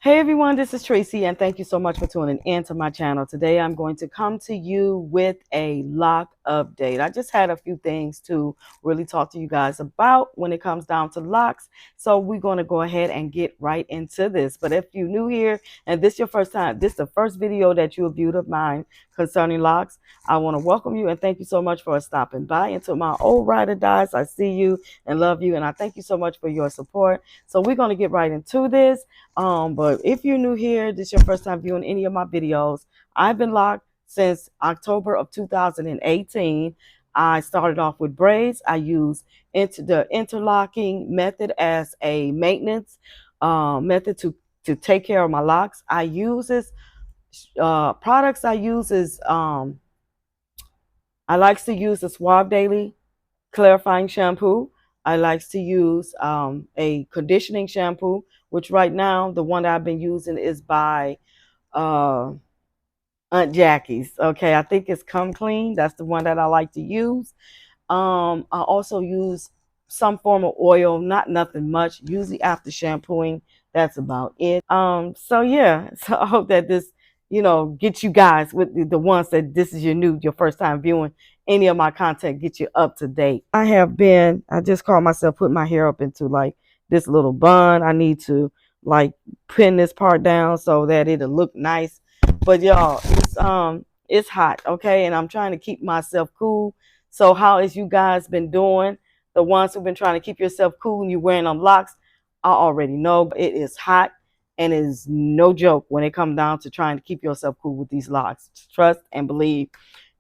Hey everyone, this is Tracy, and thank you so much for tuning in to my channel. Today I'm going to come to you with a lock update. I just had a few things to really talk to you guys about when it comes down to locks. So we're going to go ahead and get right into this. But if you're new here and this is your first time, this is the first video that you have viewed of mine concerning locks, I want to welcome you and thank you so much for stopping by. And to my old ride or dies, I see you and love you, and I thank you so much for your support. So we're going to get right into this. But if you're new here, this is your first time viewing any of my videos. I've been locked since October of 2018. I started off with braids. I used the interlocking method as a maintenance method to take care of my locks. I use this products I use is I like to use the Suave Daily clarifying shampoo. I like to use a conditioning shampoo, which right now the one that I've been using is by uh, Aunt Jackie's. Okay, I think it's Come Clean. That's the one that I like to use. I also use some form of oil, not nothing much. Usually after shampooing, that's about it. So yeah, so I hope that this, get you guys with the ones that this is your first time viewing any of my content, get you up to date. I just call myself putting my hair up into like this little bun. I need to like pin this part down so that it'll look nice. But y'all, it's hot, okay? And I'm trying to keep myself cool. So how has you guys been doing? The ones who've been trying to keep yourself cool and you're wearing them locks, I already know it is hot and it is no joke when it comes down to trying to keep yourself cool with these locks. Trust and believe.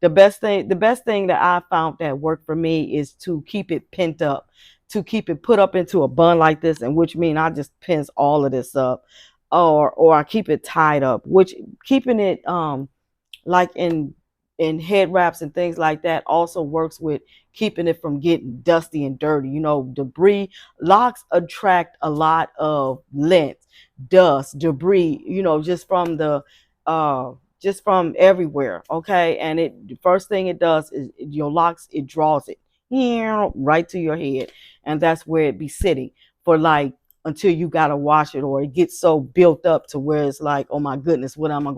The best thing that I found that worked for me is to keep it pent up, to keep it put up into a bun like this, and which means I just pins all of this up, or I keep it tied up, which keeping it like in head wraps and things like that also works with keeping it from getting dusty and dirty. Debris. Locks attract a lot of lint, dust, debris, just from everywhere. Okay. And the first thing it does is your locks, it draws it right to your head. And that's where it be sitting for like until you gotta wash it, or it gets so built up to where it's like, oh my goodness, what am I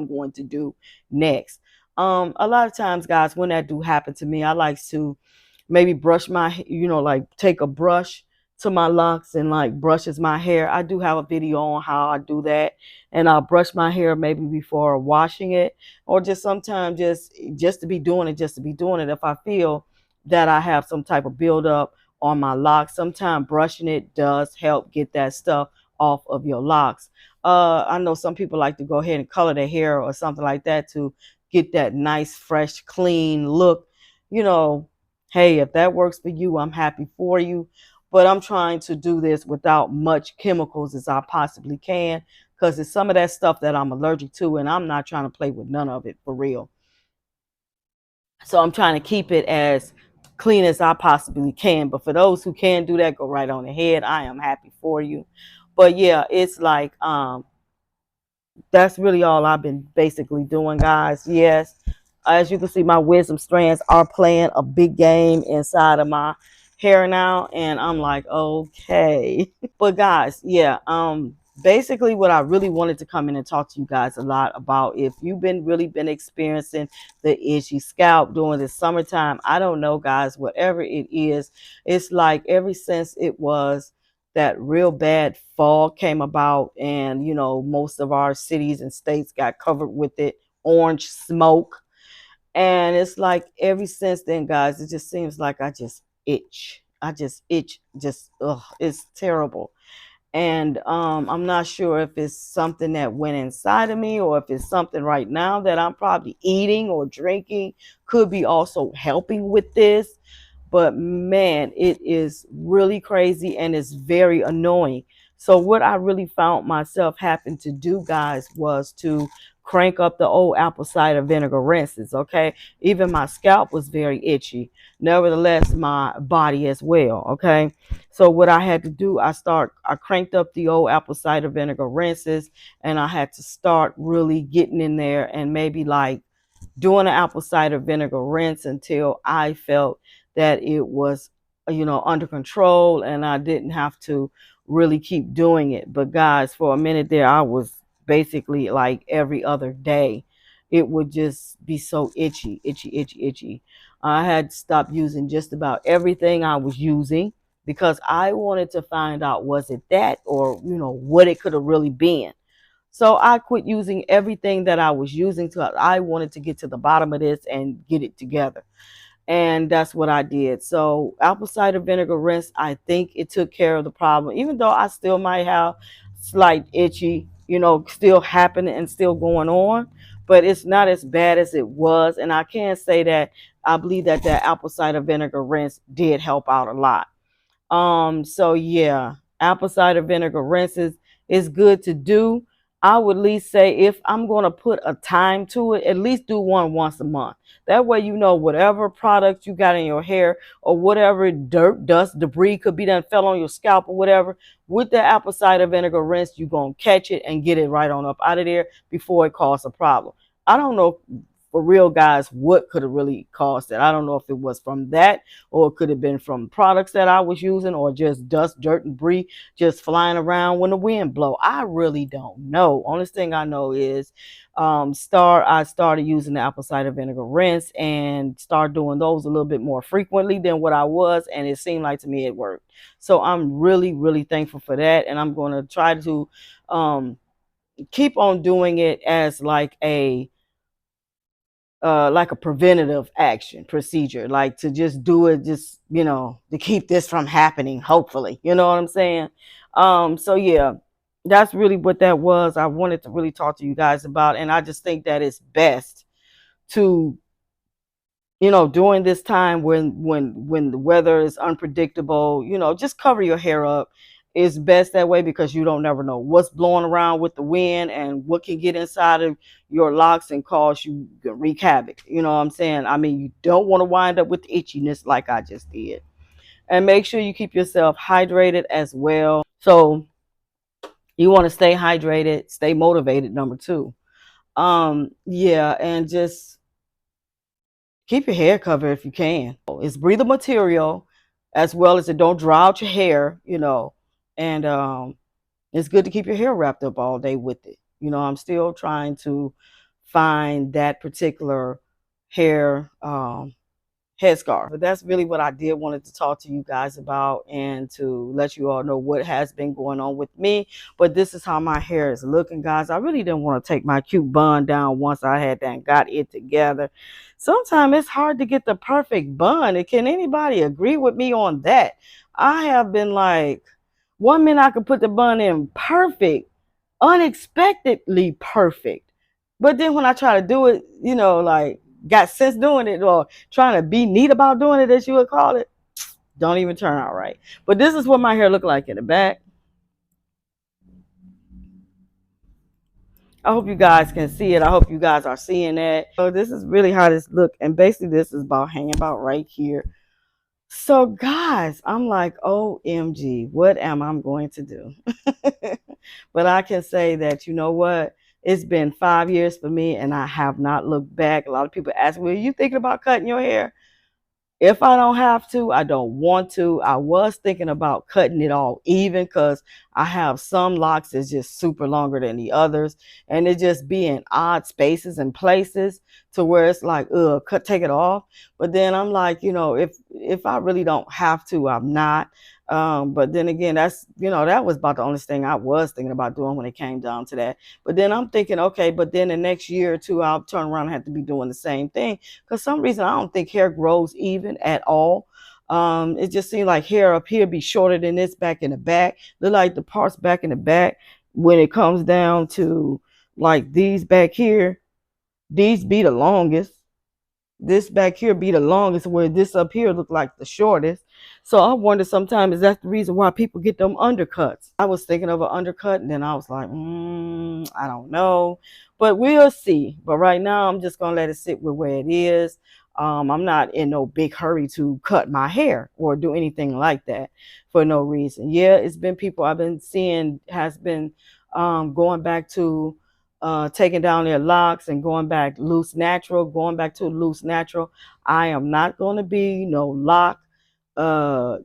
going to do next? A lot of times, guys, when that do happen to me, I like to maybe brush my, like take a brush to my locks and like brushes my hair. I do have a video on how I do that, and I'll brush my hair maybe before washing it, or just sometimes just to be doing it, just to be doing it. If I feel that I have some type of buildup on my locks, sometimes brushing it does help get that stuff off of your locks. I know some people like to go ahead and color their hair or something like that to get that nice, fresh, clean look. You know, hey, if that works for you, I'm happy for you. But I'm trying to do this without much chemicals as I possibly can, because it's some of that stuff that I'm allergic to, and I'm not trying to play with none of it for real. So I'm trying to keep it as clean as I possibly can. But for those who can do that, go right on ahead. I am happy for you. But yeah, it's like that's really all I've been basically doing, guys. Yes, as you can see, my wisdom strands are playing a big game inside of my hair now, and I'm like, okay. But guys, yeah, basically what I really wanted to come in and talk to you guys a lot about, if you've been experiencing the itchy scalp during the summertime, I don't know, guys, whatever it is, it's like ever since it was that real bad fog came about, and most of our cities and states got covered with it, orange smoke. And it's like ever since then, guys, it just seems like I just itch. I just itch. Just ugh, it's terrible. And I'm not sure if it's something that went inside of me, or if it's something right now that I'm probably eating or drinking could be also helping with this. But man, it is really crazy and it's very annoying. So what I really found myself having to do, guys, was to crank up the old apple cider vinegar rinses. Okay, even my scalp was very itchy, nevertheless my body as well. Okay, so what I had to do, I cranked up the old apple cider vinegar rinses, and I had to start really getting in there and maybe like doing an apple cider vinegar rinse until I felt that it was, under control, and I didn't have to really keep doing it. But guys, for a minute there, I was basically like every other day. It would just be so itchy, itchy, itchy, itchy. I had stopped using just about everything I was using because I wanted to find out, was it that, or what it could have really been. So I quit using everything that I was using. To I wanted to get to the bottom of this and get it together. And that's what I did. So apple cider vinegar rinse, I think it took care of the problem, even though I still might have slight itchy, still happening and still going on, but it's not as bad as it was. And I can say that I believe that that apple cider vinegar rinse did help out a lot. So yeah, apple cider vinegar rinses is good to do. I would at least say, if I'm going to put a time to it, at least do one once a month. That way, whatever product you got in your hair or whatever dirt, dust, debris could be done fell on your scalp or whatever, with the apple cider vinegar rinse, you're going to catch it and get it right on up out of there before it causes a problem. I don't know, for real, guys, what could have really caused that. I don't know if it was from that, or it could have been from products that I was using, or just dust, dirt, and debris just flying around when the wind blow. I really don't know. Only thing I know is I started using the apple cider vinegar rinse and started doing those a little bit more frequently than what I was, and it seemed like to me it worked. So I'm really, really thankful for that, and I'm going to try to keep on doing it as like a preventative action procedure, like to just do it, just to keep this from happening, hopefully, you know what I'm saying. So yeah, that's really what that was. I wanted to really talk to you guys about, and I just think that it's best to, during this time when the weather is unpredictable, just cover your hair up. It's best that way, because you don't never know what's blowing around with the wind and what can get inside of your locks and cause you to wreak havoc. You know what I'm saying? I mean, you don't want to wind up with itchiness like I just did. And make sure you keep yourself hydrated as well. So you want to stay hydrated, stay motivated, number two. Yeah, and just keep your hair covered if you can. It's breathable material, as well as it don't dry out your hair. And it's good to keep your hair wrapped up all day with it. I'm still trying to find that particular hair headscarf. But that's really what I did wanted to talk to you guys about, and to let you all know what has been going on with me. But this is how my hair is looking, guys. I really didn't want to take my cute bun down once I had that and got it together. Sometimes it's hard to get the perfect bun. And can anybody agree with me on that? I have been like, one minute I could put the bun in perfect, unexpectedly perfect. But then when I try to do it, like got sense doing it, or trying to be neat about doing it, as you would call it, don't even turn out right. But this is what my hair look like in the back. I hope you guys can see it. I hope you guys are seeing that. So this is really how this look. And basically this is about hanging about right here. So guys, I'm like, OMG, what am I going to do? But I can say that, you know what? It's been 5 years for me, and I have not looked back. A lot of people ask me, are you thinking about cutting your hair? If I don't have to, I don't want to. I was thinking about cutting it all even, because I have some locks that's just super longer than the others, and it just be in odd spaces and places to where it's like, take it off. But then I'm like, if I really don't have to, I'm not. But then again, that was about the only thing I was thinking about doing when it came down to that. But then I'm thinking, okay, but then the next year or two, I'll turn around and have to be doing the same thing. Because some reason I don't think hair grows even at all. It just seems like hair up here be shorter than this back in the back. Look like the parts back in the back, when it comes down to like these back here, these be the longest. This back here be the longest, where this up here look like the shortest. So I wonder sometimes, is that the reason why people get them undercuts? I was thinking of an undercut, and then I was like, I don't know, but we'll see. But right now I'm just gonna let it sit with where it is. I'm not in no big hurry to cut my hair or do anything like that for no reason. Yeah, it's been people I've been seeing has been going back to taking down their locks and going back loose natural, going back to loose natural. I am not going to be no lock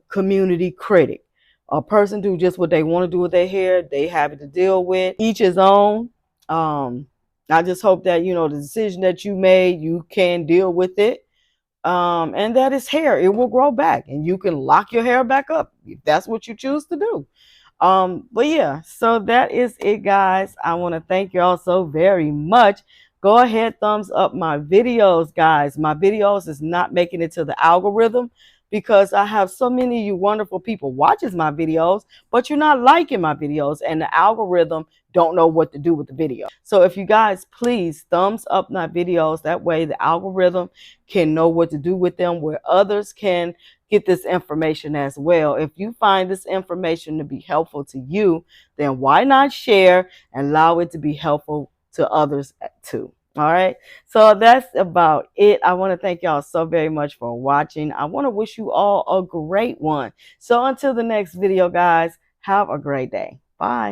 community critic. a person do just what they want to do with their hair. They have it to deal with. Each his own. I just hope that, you know, the decision that you made, you can deal with it. And that is hair. It will grow back and you can lock your hair back up if that's what you choose to do. But yeah, so that is it, guys. I want to thank you all so very much. Go ahead, thumbs up my videos, guys. My videos is not making it to the algorithm because I have so many of you wonderful people watches my videos, but you're not liking my videos, and the algorithm don't know what to do with the video. So if you guys please thumbs up my videos, that way the algorithm can know what to do with them, where others can get this information as well. If you find this information to be helpful to you, then why not share and allow it to be helpful to others too. All right, so that's about it. I want to thank y'all so very much for watching. I want to wish you all a great one. So until the next video, guys, have a great day. Bye.